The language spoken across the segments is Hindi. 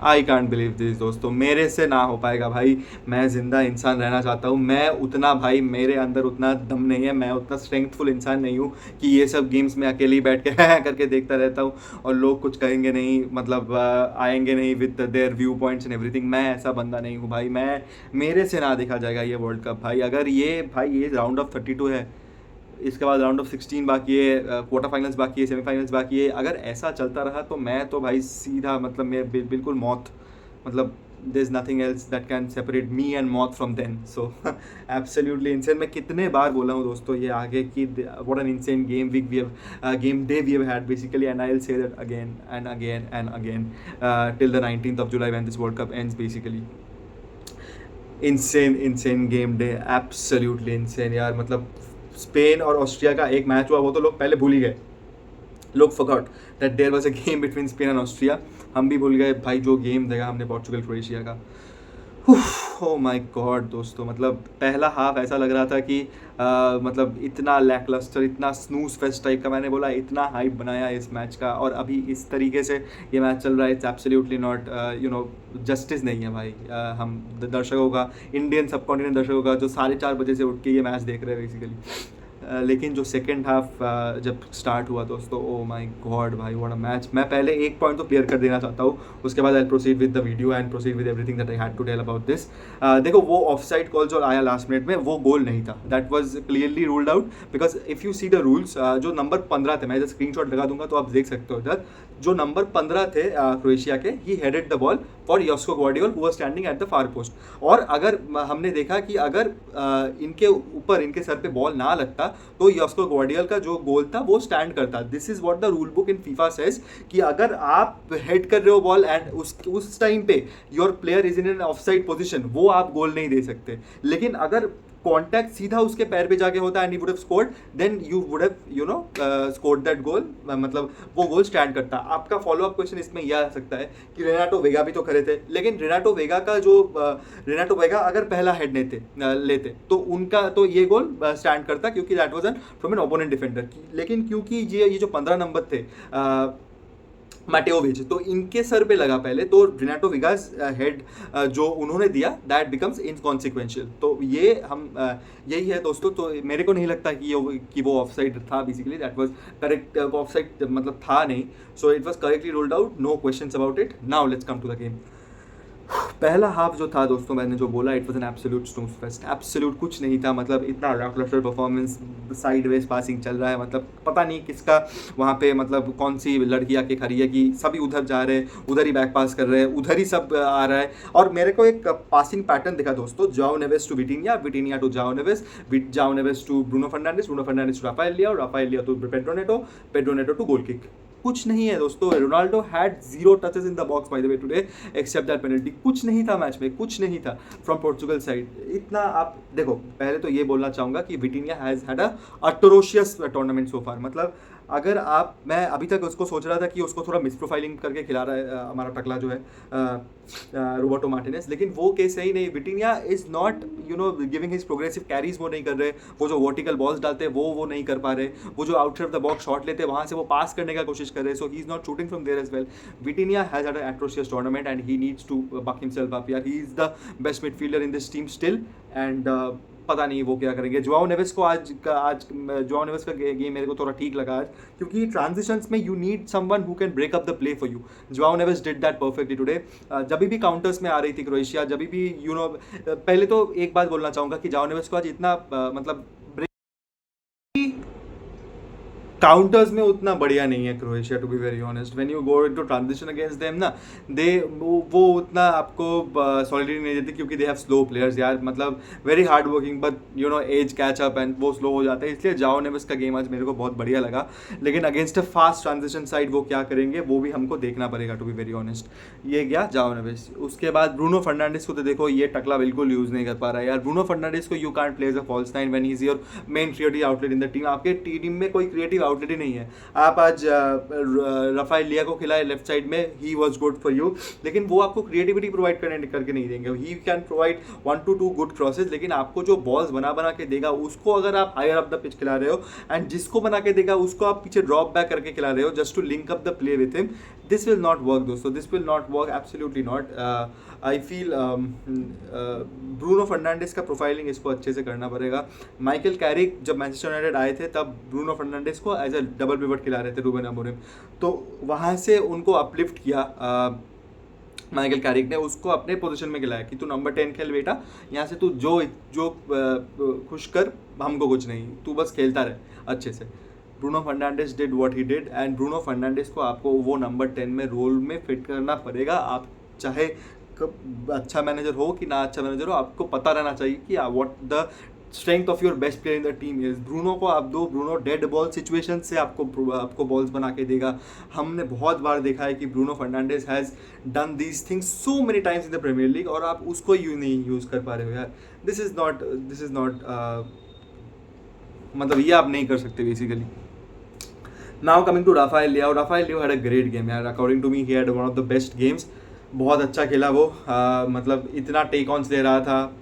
आई कांट बिलीव दिस दोस्तों, मेरे से ना हो पाएगा भाई। मैं ज़िंदा इंसान रहना चाहता हूँ, मैं उतना भाई मेरे अंदर उतना दम नहीं है, मैं उतना स्ट्रेंथफुल इंसान नहीं हूँ कि ये सब गेम्स में अकेले ही बैठ के करके देखता रहता हूँ और लोग कुछ कहेंगे नहीं, मतलब आएंगे नहीं with their view points and everything. मैं ऐसा बंदा नहीं हूँ भाई, मैं मेरे से ना देखा जाएगा ये वर्ल्ड कप भाई। अगर ये भाई ये राउंड ऑफ 32 है, इसके बाद राउंड ऑफ 16 बाकी है, क्वार्टर फाइनल्स बाकी है, सेमीफाइनल्स बाकी है। अगर ऐसा चलता रहा तो मैं तो भाई सीधा मतलब मैं बिल्कुल मौत, मतलब there is nothing else that can separate me and मौत from then. So absolutely insane. मैं कितने बार बोला हूँ दोस्तों ये आगे कि what an insane game week we have, game day we have had basically, and I will say that again and again and again till the 19th of July when this World Cup ends basically। Insane insane game day, absolutely insane यार। मतलब स्पेन और ऑस्ट्रिया का एक मैच हुआ, वो तो लोग पहले भूल ही गए। लोग forgot that there was a game between Spain and Austria. हम भी भूल गए भाई जो गेम देखा हमने पोर्चुगल क्रोएशिया का। ओ माय गॉड दोस्तों, मतलब पहला हाफ ऐसा लग रहा था कि मतलब इतना लैकलस्टर, इतना स्नूज फेस्ट टाइप का, मैंने बोला इतना हाइप बनाया इस मैच का, और अभी इस तरीके से ये मैच चल रहा है। It's absolutely not you know justice नहीं है भाई। हम दर्शकों का, इंडियन सब कॉन्टिनेंट दर्शकों का जो 4:30 बजे से उठ के ये मैच देख रहे हैं बेसिकली। लेकिन जो सेकेंड हाफ जब स्टार्ट हुआ दोस्तों, ओ माय गॉड भाई व्हाट अ मैच। मैं पहले एक पॉइंट तो क्लियर कर देना चाहता हूँ, उसके बाद I proceed with the video and proceed with everything that I had to tell about this. देखो वो ऑफसाइड कॉल जो आया लास्ट मिनट में, वो गोल नहीं था, that was clearly ruled out. Because if you see the rules, जो नंबर 15 थे, मैं इधर स्क्रीन लगा दूंगा तो आप देख सकते हो इधर, जो नंबर 15 थे क्रोएशिया के, he headed the ball for Josko Gvardiol who was standing at the far post. और अगर हमने देखा कि अगर इनके ऊपर, इनके सर पे बॉल ना लगता तो योस्को ग्वार्डियोल का जो गोल था वो स्टैंड करता। This is what the rule book in FIFA says, कि अगर आप हेड कर रहे हो बॉल एंड उस टाइम पे your player is in an offside position, वो आप गोल नहीं दे सकते। लेकिन अगर कॉन्टैक्ट सीधा उसके पैर पे जाके होता and he would have scored, then you would have you know scored that goal, मतलब वो गोल स्टैंड करता। आपका फॉलो अप क्वेश्चन इसमें यह आ सकता है कि रेनाटो वेगा भी तो खड़े थे, लेकिन रेनाटो वेगा का जो रेनाटो वेगा अगर पहला हेड लेते तो उनका तो ये गोल स्टैंड करता, क्योंकि that was N from an opponent defender. लेकिन क्योंकि ये जो 15 नंबर थे मैटेओविच, तो इनके सर पे लगा पहले, तो रिनाटो विगास हेड जो उन्होंने दिया दैट बिकम्स इनकॉन्सिक्वेंशियल। तो ये हम यही है दोस्तों। तो मेरे को नहीं लगता कि वो ऑफसाइड था basically, that was correct. Offside मतलब था नहीं, so it was correctly ruled out, no questions about it. Now let's come to the game. पहला हाफ जो था दोस्तों, मैंने जो बोला, it was an absolute snooze fest. Absolute कुछ नहीं था, मतलब इतना लैकलस्टर परफॉर्मेंस, साइडवेज पासिंग चल रहा है, मतलब पता नहीं किसका वहाँ पे, मतलब कौन सी लड़की आके खड़ी है कि सभी उधर जा रहे हैं, उधर ही बैक पास कर रहे हैं, उधर ही सब आ रहा है। और मेरे को एक पासिंग पैटर्न दिखा दोस्तों, Joao Neves to Vitinha, Vitinha to Joao Neves, Joao Neves to Bruno Fernandes, Bruno Fernandes to Rafael Leao, और Rafael Leao to Pedro Neto, Pedro Neto to goal kick. कुछ नहीं है दोस्तों। Ronaldo had 0 touches in the box by the way today except that penalty. कुछ नहीं था मैच में, कुछ नहीं था फ्रॉम पोर्चुगल साइड। इतना आप देखो, पहले तो ये बोलना चाहूँगा कि Vitinha has had a atrocious tournament so far. मतलब अगर आप, मैं अभी तक उसको सोच रहा था कि उसको थोड़ा मिस प्रोफाइलिंग करके खिला रहा है हमारा टकला जो है रोबर्टो मार्टिनेज, लेकिन वो केस सही नहीं। Vitinha is not you know giving his progressive carries, वो नहीं कर रहे। वो जो वर्टिकल बॉल्स डालते हैं वो नहीं कर पा रहे। वो जो outside of the box shot लेते हैं वहाँ से वो पास करने का कोशिश कर रहे हैं, so he is not shooting from there as well. Vitinha has had an atrocious tournament and he needs to buck himself up यार। He is the best midfielder in this team still, and पता नहीं वो क्या करेंगे। जोआओ नेवेस को आज जोआओ नेवेस का गेम मेरे को थोड़ा ठीक लगा आज, क्योंकि ट्रांजिशंस में you need someone who can break up the play for you. Joao Neves did that perfectly today. जब भी काउंटर्स में आ रही थी क्रोएशिया, जब भी यू नो, पहले तो एक बात बोलना चाहूँगा कि जोआओ नेवेस को आज इतना मतलब काउंटर्स में उतना बढ़िया नहीं है Croatia, to be very honest. When you go into transition against them ना, वो उतना आपको सॉलिडिटी नहीं देती, क्योंकि दे हैव स्लो प्लेयर्स यार। मतलब very hard working, but you know as catch up and वो स्लो हो जाते हैं। इसलिए जाओ नेवेस का गेम आज मेरे को बहुत बढ़िया लगा, लेकिन against a fast transition side वो क्या करेंगे वो भी हमको देखना पड़ेगा, टू बी वेरी ऑनेस्ट। ये गया जाओ नेवेस। उसके बाद ब्रूनो फर्नांडिस को तो देखो, ये टकला बिल्कुल यूज़ नहीं कर पा रहा है यार। ब्रूनो फर्नांडिस को you can't play as a false nine when he is your main creative outlet in the team. आपके टीम में कोई क्रिएटिव आउटलेट ही नहीं है। आप आज राफाएल लिया को खिलाए लेफ्ट साइड में, he was good for you, लेकिन वो आपको क्रिएटिविटी प्रोवाइड करके नहीं देंगे। ही can provide 1 to 2 good crosses, लेकिन आपको जो बॉल्स बना के देगा उसको अगर आप हायर अप द पिच खिला रहे हो, एंड जिसको बना के देगा उसको आप पीछे ड्रॉप बैक करके खिला रहे हो just to link up the play with him, this will not work दोस्तों, this will not work, absolutely not. I feel Bruno Fernandes का प्रोफाइलिंग इसको अच्छे से करना पड़ेगा। माइकल कैरिक जब मैनचेस्टर यूनाइटेड आए थे तब ब्रूनो फर्नांडिस को एज अ डबल पिवट खिला रहे थे रूबेन अमोरिम, तो वहाँ से उनको अपलिफ्ट किया माइकल कैरिक ने, उसको अपने पोजीशन में खिलाया कि तू नंबर 10 खेल बेटा, यहाँ से तू जो जो खुश कर, हमको कुछ नहीं, तू बस खेलता रहे अच्छे से। Bruno Fernandes did what he did, and Bruno Fernandes को आपको वो नंबर 10 में रोल में फिट करना पड़ेगा। आप चाहे अच्छा मैनेजर हो कि ना अच्छा मैनेजर हो, आपको पता रहना चाहिए कि what the strength of your best player in the team is. Bruno को आप दो, ब्रूनो डेड बॉल सिचुएशन से आपको बॉल्स बना के देगा। हमने बहुत बार देखा है कि Bruno Fernandes has done these things so many times in the Premier League, और आप उसको नहीं यूज़ कर पा रहे हो यार। दिस इज़ नॉट मतलब ये आप नहीं कर सकते basically. Now coming to Rafael Leao had a great game यार, according to me he had one of the best games. बहुत अच्छा खेला वो, मतलब इतना टेक ऑन्स ले रहा था,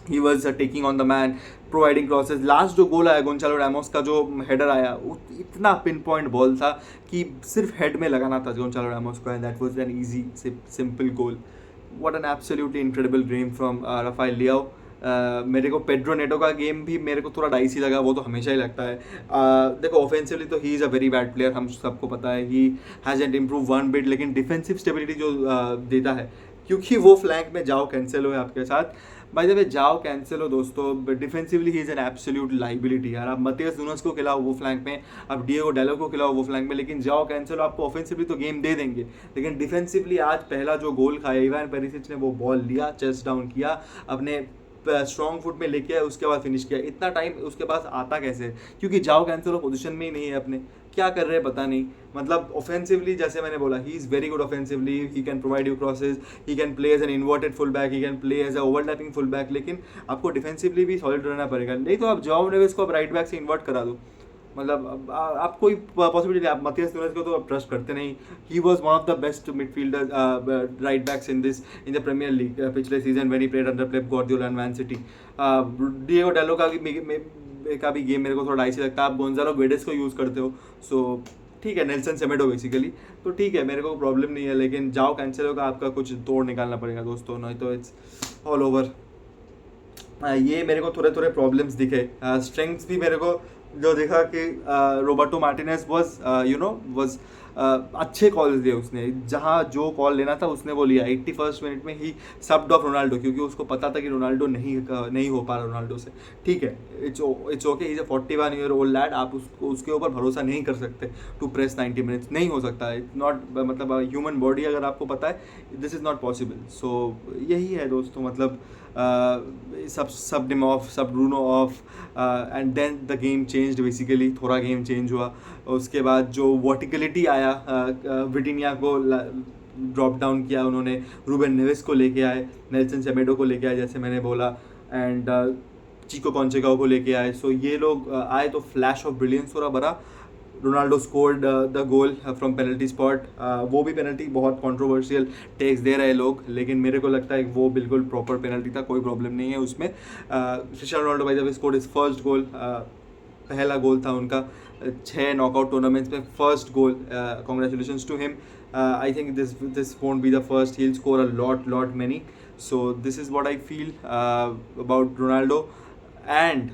he was taking on the man, providing crosses. Last जो गोल आया गोंचालो रैमोस का जो हेडर आया, इतना पिन पॉइंट बॉल था कि सिर्फ हेड में लगाना था गोंचालो रैमोस को, and that was an easy simple goal. What an absolutely incredible game from Rafael Leao. मेरे को पेड्रो नेटो का गेम भी मेरे को थोड़ा डाइसी लगा, वो तो हमेशा ही लगता है। देखो ऑफेंसिवली तो he is a very bad player, हम सबको पता है, he has improve one bit, लेकिन डिफेंसिव स्टेबिलिटी जो देता है, क्योंकि वो फ्लैंक में जाओ कैंसेलो है आपके साथ। बाय द वे जाओ कैंसेलो दोस्तों defensively he is an absolute liability यार। आप मतियास नुनेस को खिलाओ वो फ्लैंक में, आप डिएगो डेलो को खिलाओ वो फ्लैंक में, लेकिन जाओ कैंसेलो आपको ऑफेंसिवली तो गेम दे देंगे, लेकिन डिफेंसिवली आज पहला जो गोल खाया इवान पेरिसिच ने, वो बॉल लिया, चेस्ट डाउन किया, अपने स्ट्रॉन्ग फुट में लेके आया, उसके बाद फिनिश किया। इतना टाइम उसके पास आता कैसे? क्योंकि जाओ कैंसेलो पोजीशन में ही नहीं है अपने, क्या कर रहे हैं पता नहीं। मतलब ऑफेंसिवली जैसे मैंने बोला, he is very good offensively, he can provide you crosses, he can play as an inverted full back, he can play as a overlapping full back, लेकिन आपको डिफेंसिवली भी सॉलिड रहना पड़ेगा। नहीं तो आप जाओ नेवेस को आप राइट बैक से इन्वर्ट करा दो, मतलब आप कोई पॉसिबिलिटी, आप मतियास नुनेस को तो आप ट्रस्ट करते नहीं। He was one of the best midfielder right backs in the Premier League पिछले season when he played under Pep Guardiola and Man City. Diego Dalot का भी गेम मेरे को थोड़ा डाइसी लगता है। आप गोंजालो गुएडेस को यूज़ करते हो, सो ठीक है, नेल्सन सेमेडो बेसिकली, तो ठीक है, मेरे को प्रॉब्लम नहीं है, लेकिन जाओ कैंसेलो का आपका कुछ तोड़ निकालना पड़ेगा दोस्तों, नहीं तो इट्स ऑल ओवर। ये मेरे को थोड़े थोड़े प्रॉब्लम्स दिखे। स्ट्रेंथ्स भी मेरे को जो देखा कि रोबर्टो मार्टिनेज वॉज अच्छे कॉल दिए उसने, जहाँ जो कॉल लेना था उसने वो लिया। 81st मिनट में ही सब्ड ऑफ रोनाल्डो, क्योंकि उसको पता था कि रोनाल्डो नहीं हो पा रहा रोनाल्डो से। ठीक है, it's okay, is a 41 year old lad, आप उसके ऊपर भरोसा नहीं कर सकते टू प्रेस 90 मिनट्स, नहीं हो सकता है। इट्स नॉट, मतलब ह्यूमन बॉडी अगर आपको पता है, this is not possible. So यही है दोस्तों, मतलब सब डिम ऑफ, सब Bruno off, and then the game changed basically, थोड़ा गेम चेंज हुआ। उसके बाद जो वर्टिकलिटी आया, विटिनिया को ड्रॉप डाउन किया उन्होंने, रूबेन नेवेस को लेके आए, नेल्सन सेमेडो को लेके आए जैसे मैंने बोला, एंड चिको कॉन्चेगाओ को लेके आए। सो ये लोग आए तो फ्लैश ऑफ ब्रिलियंस थोड़ा बड़ा। Ronaldo scored the goal from penalty spot, वो भी पेनल्टी बहुत कंट्रोवर्शियल टेक्स दे रहे लोग, लेकिन मेरे को लगता है कि वो बिल्कुल प्रॉपर पेनल्टी था, कोई प्रॉब्लम नहीं है उसमें। Cristiano Ronaldo by the way scored his first goal, पहला गोल था उनका 6 नॉकआउट टूर्नामेंट्स में, first goal, congratulations to him. I think this won't be the first, he will score a lot many. So this is what I feel about Ronaldo. And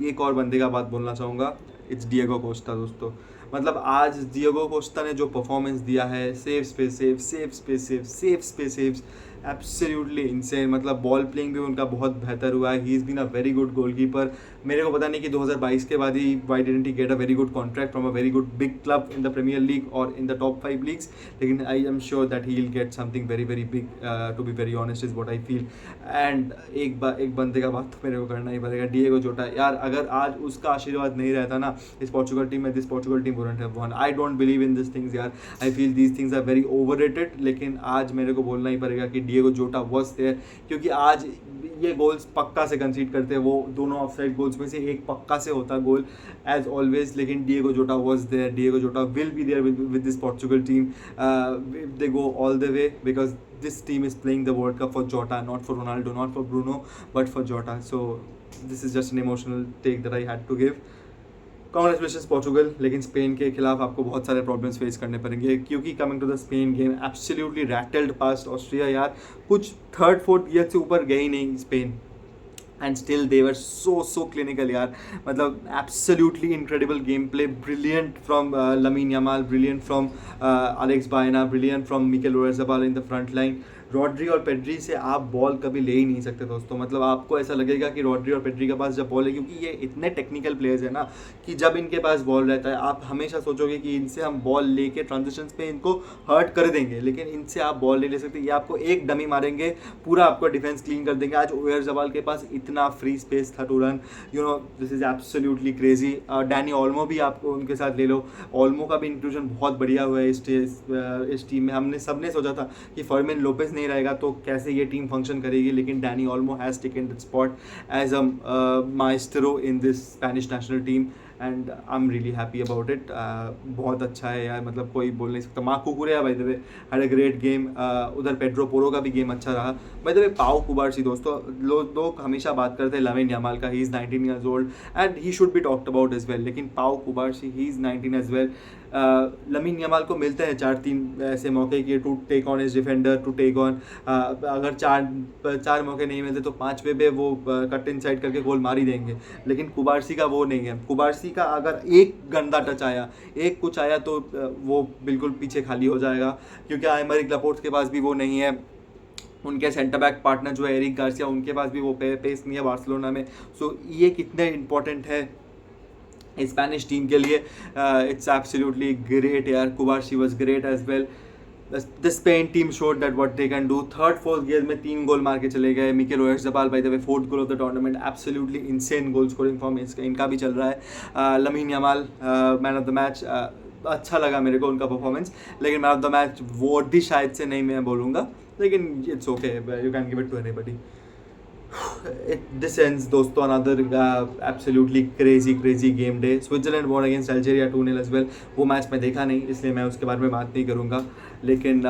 एक और बंदे का बात बोलना चाहूँगा, इट्स डिएगो कोस्टा दोस्तों। मतलब आज डिएगो कोस्टा ने जो परफॉर्मेंस दिया है, सेव्स एब्सोल्युटली इनसेन। मतलब बॉल प्लेइंग भी उनका बहुत बेहतर हुआ है, he is been a very good goalkeeper. मेरे को पता नहीं कि 2022 के बाद he why didn't he get a very good contract from a very good big club in the Premier League और इन द टॉप 5 लीग्स, लेकिन I am sure that he will get something very big, to be very honest is what I feel. And एक बंदे का बात तो मेरे को करना ही पड़ेगा, डिएगो जोटा यार। अगर आज उसका आशीर्वाद नहीं रहता ना इस पोर्चुगल टीम में, this Portugal team wouldn't have won. I don't believe in this things यार, I feel these things are very overrated, लेकिन आज मेरे को बोलना ही पड़ेगा कि डिएगो जोटा वॉज देयर, क्योंकि आज ये गोल्स पक्का से कंसीड करते हैं, वो दोनों ऑफसाइड गोल्स में से एक पक्का से होता गोल एज ऑलवेज, लेकिन Diego Jota was there, Diego Jota will be there with this Portugal team if they go all the way, because this team is playing the World Cup for Jota, not for Ronaldo, not for Bruno, but for Jota. So this is just an emotional take that I had to give. Congratulation Portugal, लेकिन स्पेन के खिलाफ आपको बहुत सारे प्रॉब्लम्स फेस करने पड़ेंगे, क्योंकि coming to the Spain game absolutely rattled past Austria यार, कुछ थर्ड फोर्थ ईयर से ऊपर गए ही नहीं Spain, and still they were so clinical यार, मतलब absolutely incredible game play, brilliant from Lamine Yamal, brilliant from Alex Baena, brilliant from Mikel Oyarzabal in the front line. Rodri और पेड्री से आप बॉल कभी ले ही नहीं सकते दोस्तों, मतलब आपको ऐसा लगेगा कि रॉड्री और पेड्री के पास जब बॉल है, क्योंकि ये इतने टेक्निकल प्लेयर्स हैं ना कि जब इनके पास बॉल रहता है आप हमेशा सोचोगे कि इनसे हम बॉल लेके ट्रांजिशंस पे इनको हर्ट कर देंगे, लेकिन इनसे आप बॉल नहीं ले सकते, ये आपको एक डमी मारेंगे, पूरा आपका डिफेंस क्लीन कर देंगे। आज ओयारज़ाबाल के पास इतना फ्री स्पेस था to run, you know this is absolutely crazy. Dani Olmo भी आपको उनके साथ ले लो, ओल्मो का भी इंक्लूजन बहुत बढ़िया हुआ है इस टीम में। हमने सबने सोचा था कि फर्मिन लोपेज नहीं रहेगा तो कैसे ये टीम फंक्शन करेगी, लेकिन Dani Olmo has taken the spot as a maestro in this Spanish national team, and I am really happy about it. बहुत अच्छा है यार, मतलब कोई बोल नहीं सकता। Marc Cucurella by the way had a great game, उधर पेड्रो पोरो का भी गेम अच्छा रहा। बाय द वे पाओ कुबार्सी दोस्तों, लोग हमेशा बात करते हैं लमीन यमाल का, he is 19 years old and he should be talked about as well, लेकिन Pau Cubarsi he is 19 as well. Lamine Yamal को मिलते हैं 4-3 ऐसे मौके कि to take on as defender, to take on, अगर चार मौके नहीं मिलते तो 5वें पे वो कट इन साइड करके गोल मार ही देंगे, लेकिन कुबार्सी का वो नहीं है। कुबार्सी का अगर एक गंदा टच आया, एक कुछ आया तो वो बिल्कुल पीछे खाली हो जाएगा, क्योंकि आइमरिक लपोर्ट के पास भी वो नहीं है, उनके सेंटर बैक पार्टनर जो है एरिक गार्सिया, उनके पास भी वो पेस नहीं है बार्सिलोना में। सो ये कितने इंपॉर्टेंट है स्पेनिश टीम के लिए। इट्स एब्सोल्युटली ग्रेट यार, Cubarsi was great as well. The Spain team showed that what they can do. Third fourth gear में 3 गोल मार के चले गए। Mikel Oyarzabal by the way 4th goal of the tournament, absolutely insane goal scoring form इनका भी चल रहा है। Lamine Yamal man of the match, अच्छा लगा मेरे को उनका परफॉर्मेंस, लेकिन मैन ऑफ द मैच वर्दी शायद से नहीं मैं बोलूँगा, लेकिन it's okay, you can give it to anybody. This ends दोस्तों another absolutely crazy game day. Switzerland won against Algeria 2-0 as well. वो मैच मैं देखा नहीं, इसलिए मैं उसके बारे में बात नहीं करूँगा, लेकिन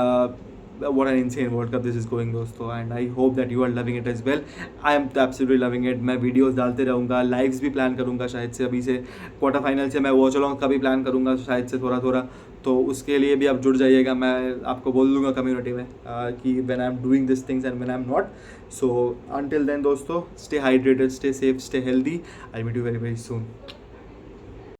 what an insane World Cup this is going दोस्तों, and I hope that you are loving it as well. I am absolutely loving it. मैं वीडियोस डालते रहूँगा, लाइव्स भी प्लान करूँगा शायद से, अभी से क्वार्टर फाइनल से मैं वॉच अलॉन्ग का भी प्लान करूँगा शायद से थोड़ा, तो उसके लिए भी आप जुड़ जाइएगा। मैं आपको बोल दूँगा कम्युनिटी में कि when I am doing this things and when I am not. So until then दोस्तों, stay hydrated, stay safe, stay healthy. I meet you very very soon.